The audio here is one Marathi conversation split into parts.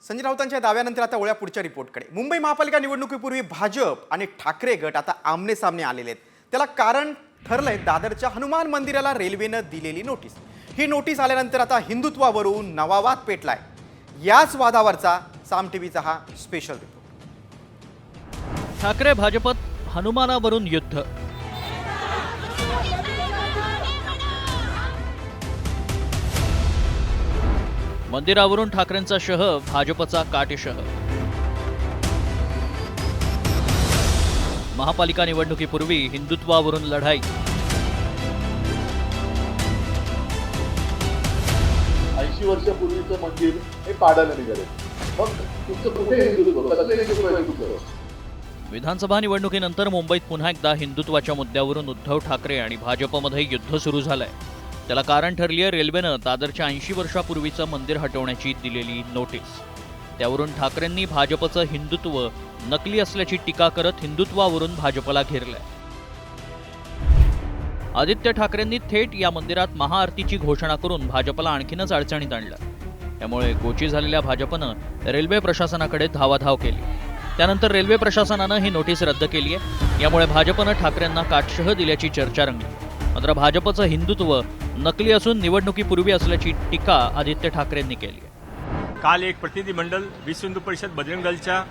संजय राऊतांच्या दाव्यानंतर आता वळ्या पुढच्या रिपोर्टकडे। मुंबई महापालिका निवडणुकीपूर्वी भाजप आणि ठाकरे गट आता आमने सामने आलेले आहेत। त्याला कारण ठरलंय दादरच्या हनुमान मंदिराला रेल्वेने दिलेली नोटीस। ही नोटीस आल्यानंतर आता हिंदुत्वावरून नवा वाद पेटलाय। याच वादावरचा साम टीव्हीचा हा स्पेशल रिपोर्ट। ठाकरे भाजपत हनुमानावरून युद्ध। मंदिरावरून ठाकरेंचा शह, भाजपचा काटेशह। महापालिका निवडणुकीपूर्वी हिंदुत्वावरून लढाई। 80 वर्षापूर्वीचं मंदिर हे पाडायला निघाले। मग तुमचं कुठे हिंदुत्व, कसं हिंदुत्व? विधानसभा निवडणुकीनंतर मुंबईत पुन्हा एकदा हिंदुत्वाच्या मुद्द्यावरून उद्धव ठाकरे आणि भाजपमध्ये युद्ध सुरू झालंय। त्याला कारण ठरली आहे रेल्वेनं दादरच्या 80 वर्षापूर्वीचं मंदिर हटवण्याची दिलेली नोटीस। त्यावरून ठाकरेंनी भाजपचं हिंदुत्व नकली असल्याची टीका करत हिंदुत्वावरून भाजपला घेरलंय। आदित्य ठाकरेंनी थेट या मंदिरात महाआरतीची घोषणा करून भाजपला आणखीनच अडचणीत आणलं। त्यामुळे गोची झालेल्या भाजपनं रेल्वे प्रशासनाकडे धावाधाव केली। त्यानंतर रेल्वे प्रशासनानं ही नोटीस रद्द केली आहे। यामुळे भाजपनं ठाकरेंना काटशह दिल्याची चर्चा रंगली। मात्र भाजपचं हिंदुत्व नकली असून निवडणुकीपूर्वी असल्याची टीका आदित्य ठाकरेंनी केली आहे। काल एक प्रतिनिधिमंडळ विश्व हिंदू परिषद बजरंग दलच्या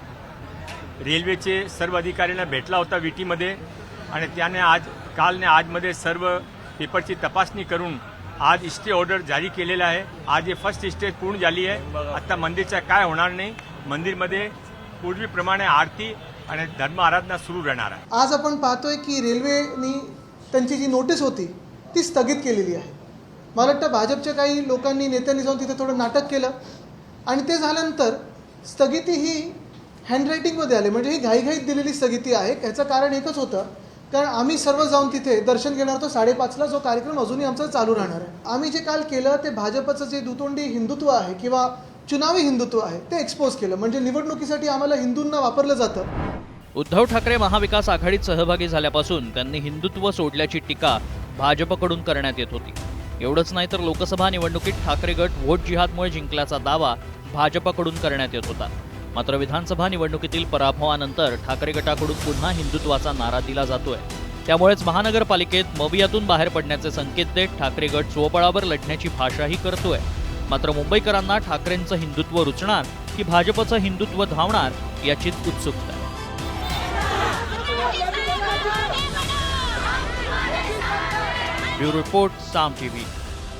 रेल्वेचे सर्व अधिकाऱ्यांना भेटला होता विटीमध्ये आणि त्याने आजमध्ये सर्व पेपरची तपासणी करून आज स्टे ऑर्डर जारी केलेला आहे। आज हे फर्स्ट स्टेज पूर्ण झाली आहे। आता मंदिरच्या काय होणार नाही, मंदिरमध्ये पूर्वीप्रमाणे आरती आणि धर्म आराधना सुरू राहणार आहे। आज आपण पाहतोय की रेल्वेनी त्यांची जी नोटीस होती ती स्थगित केलेली आहे। मला वाटतं भाजपच्या काही लोकांनी नेत्यांनी जाऊन तिथे थोडं नाटक केलं आणि ते झाल्यानंतर स्थगिती ही हँडरायटिंगमध्ये आली, म्हणजे ही घाईघाईत दिलेली स्थगिती आहे। याचं कारण एकच होतं, कारण आम्ही सर्व जाऊन तिथे दर्शन घेणार होतो 5:30ला, जो कार्यक्रम अजूनही आमचा चालू राहणार आहे। आम्ही जे काल केलं ते भाजपचं जे दुतोंडी हिंदुत्व आहे किंवा चुनावी हिंदुत्व आहे ते एक्सपोज केलं, म्हणजे निवडणुकीसाठी आम्हाला हिंदूंना वापरलं जातं। उद्धव ठाकरे महाविकास आघाडीत सहभागी झाल्यापासून त्यांनी हिंदुत्व सोडल्याची टीका भाजपकडून करण्यात येत होती। एवढंच नाही तर लोकसभा निवडणुकीत ठाकरे गट व्होट जिहादमुळे जिंकल्याचा दावा भाजपकडून करण्यात येत होता। मात्र विधानसभा निवडणुकीतील पराभवानंतर ठाकरे गटाकडून पुन्हा हिंदुत्वाचा नारा दिला जातोय। त्यामुळेच महानगरपालिकेत मवियातून बाहेर पडण्याचे संकेत देत ठाकरे गट स्वबळावर लढण्याची भाषाही करतोय। मात्र मुंबईकरांना ठाकरेंचं हिंदुत्व रुचणार की भाजपचं हिंदुत्व धावणार याचीच उत्सुकता आहे। ब्युरो रिपोर्ट, साम टीव्ही।